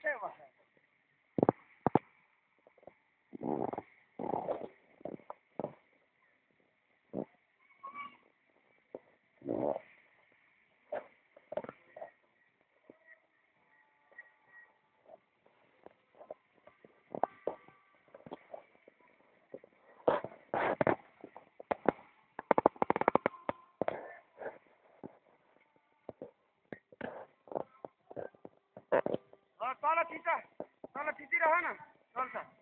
है वह है। और ताला खींचा, ताला खींची रहा ना, चल सा।